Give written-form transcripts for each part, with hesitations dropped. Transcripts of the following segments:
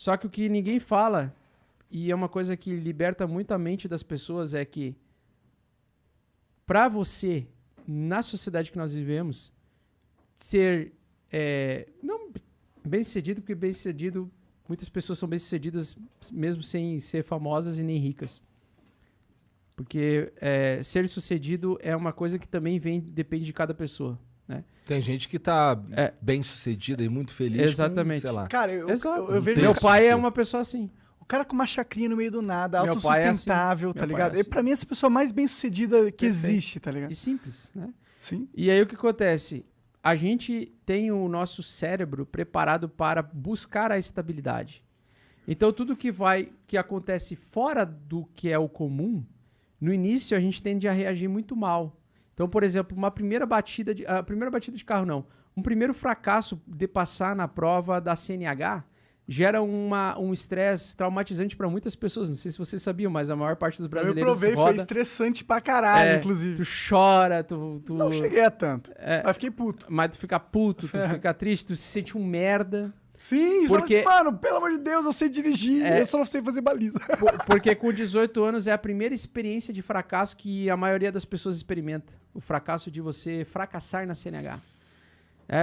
Só que o que ninguém fala, e é uma coisa que liberta muito a mente das pessoas, é que para você, na sociedade que nós vivemos, ser não bem-sucedido, porque bem-sucedido, muitas pessoas são bem-sucedidas mesmo sem ser famosas e nem ricas. Porque ser sucedido é uma coisa que também depende de cada pessoa. Né? Tem gente que tá bem sucedida e muito feliz. Exatamente. Com, sei lá. Cara, eu vejo... Meu pai é uma pessoa assim. O cara com uma chacrinha no meio do nada, Meu pai é autossustentável, assim. tá Meu pai ligado? é assim. Pra mim, essa pessoa mais bem-sucedida que existe, tá ligado? E simples, né? Sim. E aí o que acontece? A gente tem o nosso cérebro preparado para buscar a estabilidade. Então tudo que acontece fora do que é o comum, no início a gente tende a reagir muito mal. Então, por exemplo, a primeira batida de carro não, um primeiro fracasso de passar na prova da CNH gera um estresse traumatizante para muitas pessoas. Não sei se vocês sabiam, mas a maior parte dos brasileiros Eu provei, roda, foi estressante pra caralho, inclusive. Tu chora, tu... Não cheguei a tanto, mas fiquei puto. Mas tu fica puto, tu fica triste, tu se sente um merda. Sim, porque... fala assim, mano, pelo amor de Deus, eu sei dirigir, eu só não sei fazer baliza. Porque com 18 anos é a primeira experiência de fracasso que a maioria das pessoas experimenta. O fracasso de você fracassar na CNH.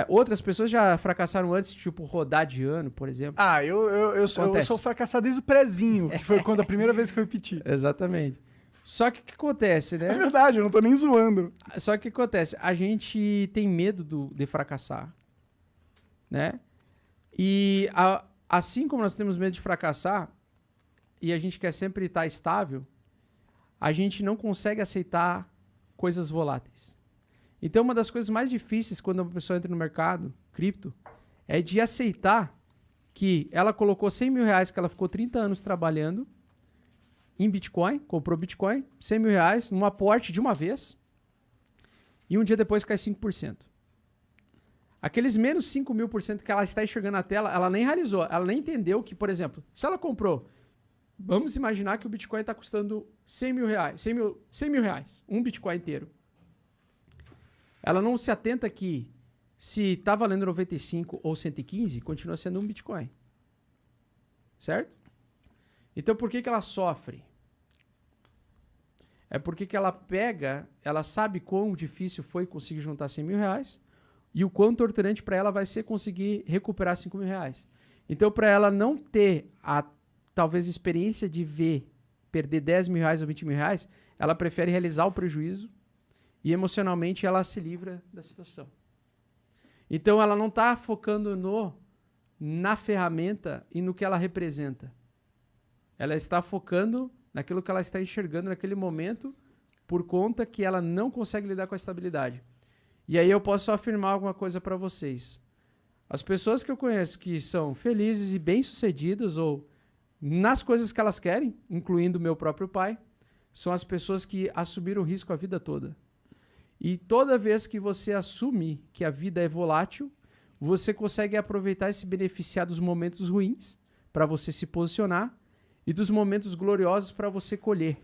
Outras pessoas já fracassaram antes, tipo rodar de ano, por exemplo. Ah, eu sou fracassado desde o prezinho, que foi quando a primeira vez que eu repeti. Exatamente. Só que o que acontece, né? É verdade, eu não tô nem zoando. Só que o que acontece? A gente tem medo de fracassar, né? E assim como nós temos medo de fracassar, e a gente quer sempre estar estável, a gente não consegue aceitar coisas voláteis. Então, uma das coisas mais difíceis quando uma pessoa entra no mercado, cripto, é de aceitar que ela colocou 100 mil reais, que ela ficou 30 anos trabalhando em Bitcoin, comprou Bitcoin, 100 mil reais, num aporte de uma vez, e um dia depois cai 5%. Aqueles menos 5 mil por cento que ela está enxergando na tela, ela nem realizou, ela nem entendeu que, por exemplo, se ela comprou, vamos imaginar que o Bitcoin está custando 100 mil reais, 100 mil reais, um Bitcoin inteiro. Ela não se atenta que se está valendo 95 ou 115, continua sendo um Bitcoin. Certo? Então por que ela sofre? É porque que ela ela sabe quão difícil foi conseguir juntar 100 mil reais e o quão torturante para ela vai ser conseguir recuperar 5 mil reais. Então, para ela não ter talvez experiência de perder 10 mil reais ou 20 mil reais, ela prefere realizar o prejuízo e emocionalmente ela se livra da situação. Então, ela não está focando na ferramenta e no que ela representa. Ela está focando naquilo que ela está enxergando naquele momento por conta que ela não consegue lidar com a estabilidade. E aí eu posso afirmar alguma coisa para vocês. As pessoas que eu conheço que são felizes e bem-sucedidas ou nas coisas que elas querem, incluindo o meu próprio pai, são as pessoas que assumiram o risco a vida toda. E toda vez que você assume que a vida é volátil, você consegue aproveitar e se beneficiar dos momentos ruins para você se posicionar e dos momentos gloriosos para você colher.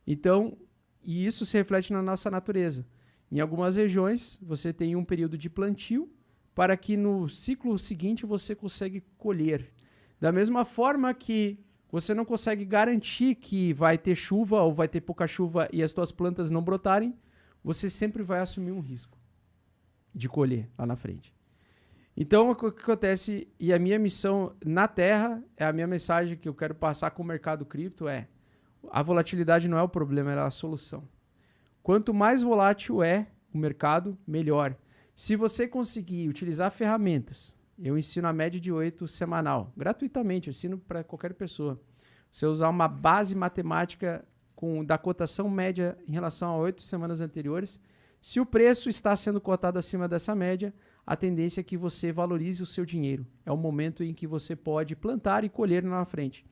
Então, e isso se reflete na nossa natureza. Em algumas regiões, você tem um período de plantio para que no ciclo seguinte você consiga colher. Da mesma forma que você não consegue garantir que vai ter chuva ou vai ter pouca chuva e as suas plantas não brotarem, você sempre vai assumir um risco de colher lá na frente. Então, o que acontece, e a minha missão na Terra, a minha mensagem que eu quero passar com o mercado cripto a volatilidade não é o problema, ela é a solução. Quanto mais volátil é o mercado, melhor. Se você conseguir utilizar ferramentas, eu ensino a média de 8 semanal, gratuitamente, eu ensino para qualquer pessoa. Você usar uma base matemática da cotação média em relação a 8 semanas anteriores, se o preço está sendo cotado acima dessa média, a tendência é que você valorize o seu dinheiro. É o momento em que você pode plantar e colher na frente.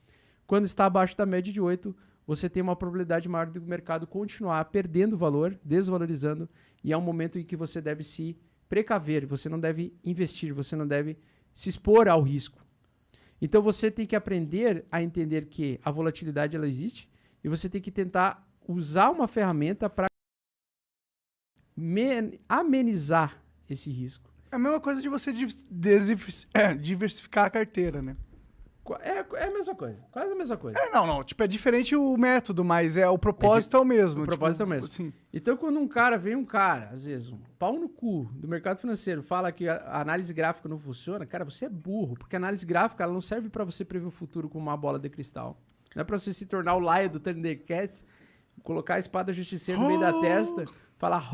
Quando está abaixo da média de 8, você tem uma probabilidade maior do mercado continuar perdendo valor, desvalorizando, e é um momento em que você deve se precaver, você não deve investir, você não deve se expor ao risco. Então você tem que aprender a entender que a volatilidade ela existe e você tem que tentar usar uma ferramenta para amenizar esse risco. É a mesma coisa de você diversificar a carteira, né? É a mesma coisa. Quase a mesma coisa. Não. Tipo, é diferente o método, mas o propósito é o mesmo. O propósito é o mesmo. Assim. Então, quando vem um cara, às vezes, um pau no cu do mercado financeiro, fala que a análise gráfica não funciona, cara, você é burro. Porque a análise gráfica ela não serve pra você prever o futuro com uma bola de cristal. Não é pra você se tornar o Laia do Thundercats, colocar a espada justiceira no meio da testa, falar,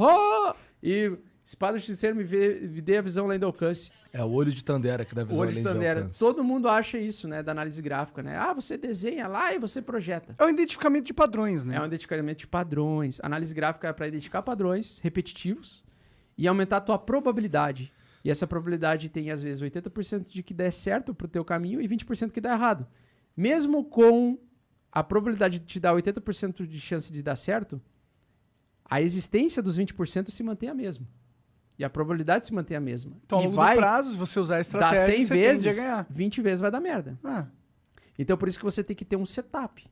e espada justiceira me dê a visão além do alcance. É o olho de Tandera que dá a visão além do alcance. Todo mundo acha isso, né, da análise gráfica, né? Você desenha lá e você projeta. É um identificamento de padrões, né? É um identificamento de padrões. A análise gráfica é para identificar padrões repetitivos e aumentar a tua probabilidade. E essa probabilidade tem, às vezes, 80% de que dê certo pro teu caminho e 20% que dá errado. Mesmo com a probabilidade de te dar 80% de chance de dar certo, a existência dos 20% se mantém a mesma. E a probabilidade se mantém a mesma. Então, ao longo do prazo, se você usar a estratégia, dá 100 você vezes, tende a ganhar. 20 vezes vai dar merda. Então, por isso que você tem que ter um setup.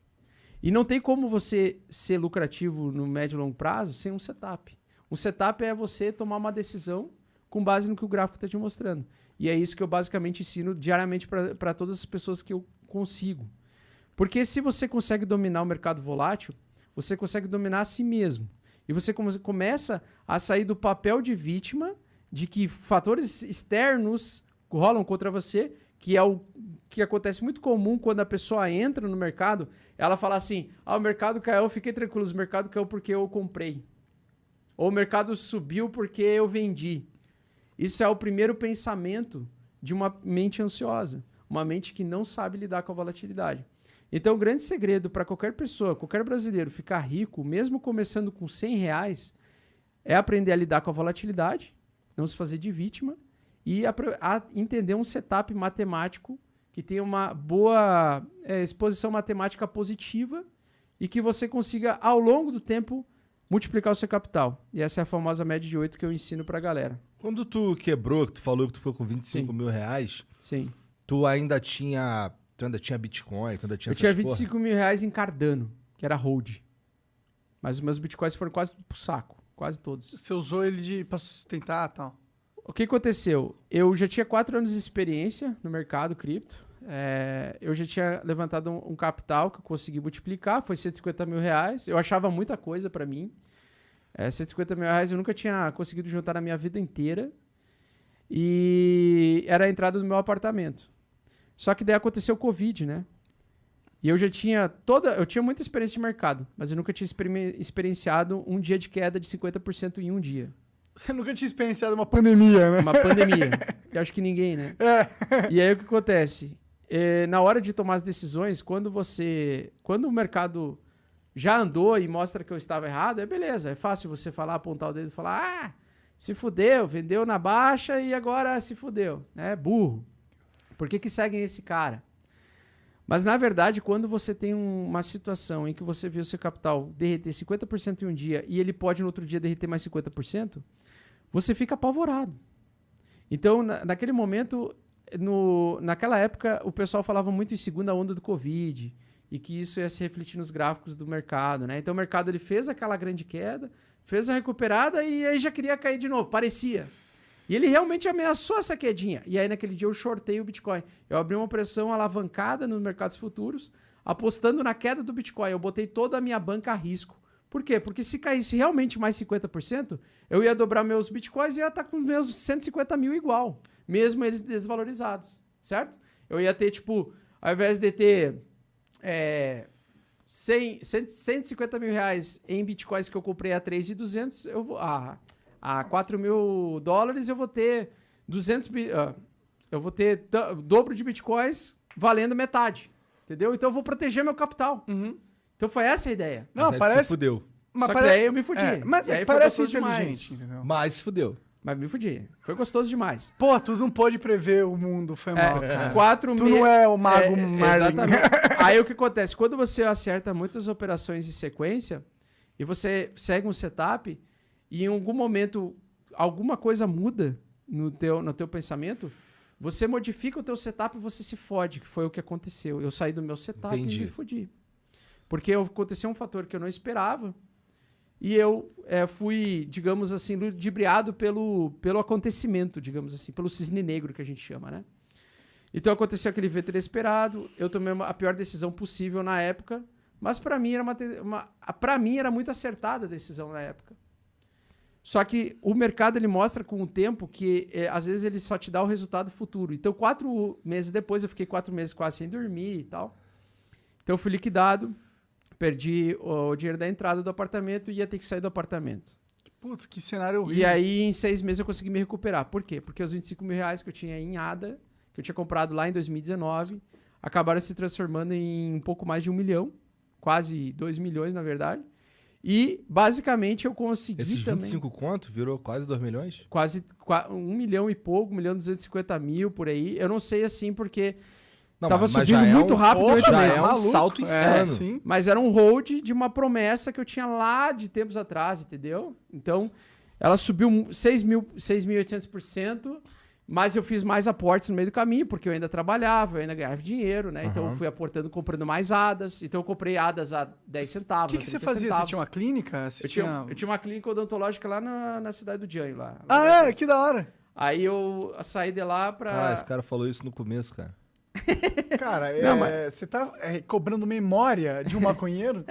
E não tem como você ser lucrativo no médio e longo prazo sem um setup. Um setup é você tomar uma decisão com base no que o gráfico está te mostrando. E é isso que eu basicamente ensino diariamente para todas as pessoas que eu consigo. Porque se você consegue dominar o mercado volátil, você consegue dominar a si mesmo. E você começa a sair do papel de vítima, de que fatores externos rolam contra você, que é o que acontece muito comum quando a pessoa entra no mercado, ela fala assim, o mercado caiu, fiquei tranquilo, o mercado caiu porque eu comprei. Ou o mercado subiu porque eu vendi. Isso é o primeiro pensamento de uma mente ansiosa, uma mente que não sabe lidar com a volatilidade. Então, o grande segredo para qualquer pessoa, qualquer brasileiro ficar rico, mesmo começando com R$100, é aprender a lidar com a volatilidade, não se fazer de vítima e a entender um setup matemático que tenha uma boa exposição matemática positiva e que você consiga, ao longo do tempo, multiplicar o seu capital. E essa é a famosa média de 8 que eu ensino para a galera. Quando tu quebrou, que tu falou que tu ficou com 25 mil reais, sim. Tu ainda tinha Bitcoin, tu ainda tinha Eu tinha 25 mil reais em Cardano, que era hold. Mas os meus Bitcoins foram quase pro saco. Quase todos. Você usou ele pra sustentar e tal? O que aconteceu? Eu já tinha 4 anos de experiência no mercado cripto. Eu já tinha levantado um capital que eu consegui multiplicar. Foi 150 mil reais. Eu achava muita coisa pra mim. 150 mil reais eu nunca tinha conseguido juntar na minha vida inteira. E era a entrada do meu apartamento. Só que daí aconteceu o Covid, né? E eu já tinha eu tinha muita experiência de mercado, mas eu nunca tinha experienciado um dia de queda de 50% em um dia. Você nunca tinha experienciado uma pandemia, né? Uma pandemia. Eu acho que ninguém, né? E aí o que acontece? Na hora de tomar as decisões, quando o mercado já andou e mostra que eu estava errado, beleza. É fácil você falar, apontar o dedo e falar, se fudeu, vendeu na baixa e agora se fudeu. Burro. Por que seguem esse cara? Mas, na verdade, quando você tem uma situação em que você vê o seu capital derreter 50% em um dia e ele pode, no outro dia, derreter mais 50%, você fica apavorado. Então, naquele momento, naquela época, o pessoal falava muito em segunda onda do Covid e que isso ia se refletir nos gráficos do mercado, né? Então, o mercado ele fez aquela grande queda, fez a recuperada e aí já queria cair de novo, parecia. E ele realmente ameaçou essa quedinha. E aí, naquele dia, eu shortei o Bitcoin. Eu abri uma operação alavancada nos mercados futuros, apostando na queda do Bitcoin. Eu botei toda a minha banca a risco. Por quê? Porque se caísse realmente mais 50%, eu ia dobrar meus Bitcoins e ia estar com meus 150 mil igual. Mesmo eles desvalorizados, certo? Eu ia ter, ao invés de ter 150 mil reais em Bitcoins que eu comprei a 3.200, eu vou... A 4 mil dólares eu vou ter 200... eu vou ter dobro de Bitcoins valendo metade. Entendeu? Então eu vou proteger meu capital. Uhum. Então foi essa a ideia. Não, parece... se fudeu. Só que daí eu me fudi. Mas aí parece inteligente. Entendeu? Mas se fudeu. Mas me fudi. Foi gostoso demais. Pô, tu não pôde prever o mundo. Foi mal, cara. Tu não é o mago Marlin. Exatamente. Aí o que acontece? Quando você acerta muitas operações em sequência e você segue um setup... e em algum momento alguma coisa muda no teu pensamento, você modifica o teu setup e você se fode, que foi o que aconteceu. Eu saí do meu setup e me fodi. Porque aconteceu um fator que eu não esperava e eu fui, digamos assim, ludibriado pelo acontecimento, digamos assim, pelo cisne negro que a gente chama, né? Então aconteceu aquele evento inesperado, eu tomei a pior decisão possível na época, mas para mim era muito acertada a decisão na época. Só que o mercado ele mostra com o tempo que às vezes ele só te dá o resultado futuro. Então 4 meses depois, eu fiquei 4 meses quase sem dormir e tal. Então eu fui liquidado, perdi o dinheiro da entrada do apartamento e ia ter que sair do apartamento. Putz, que cenário horrível. E aí em 6 meses eu consegui me recuperar. Por quê? Porque os 25 mil reais que eu tinha em ADA, que eu tinha comprado lá em 2019, acabaram se transformando em um pouco mais de 1 milhão, quase 2 milhões na verdade. E, basicamente, eu consegui Esses também... 25 conto virou quase 2 milhões? Quase 1 milhão e pouco, 1.250.000 por aí. Eu não sei assim, porque tava subindo muito rápido em 8 meses. É um salto insano. Sim. Mas era um hold de uma promessa que eu tinha lá de tempos atrás, entendeu? Então, ela subiu 6.800%, mas eu fiz mais aportes no meio do caminho, porque eu ainda trabalhava, eu ainda ganhava dinheiro, né? Então eu fui aportando, comprando mais ADAs. Então eu comprei ADAs a 10 centavos. O que você fazia? Você tinha uma clínica? Eu tinha uma clínica odontológica lá na cidade do Jânio, lá. Que da hora. Aí eu saí de lá pra... esse cara falou isso no começo, cara. Cara, você tá cobrando memória de um maconheiro?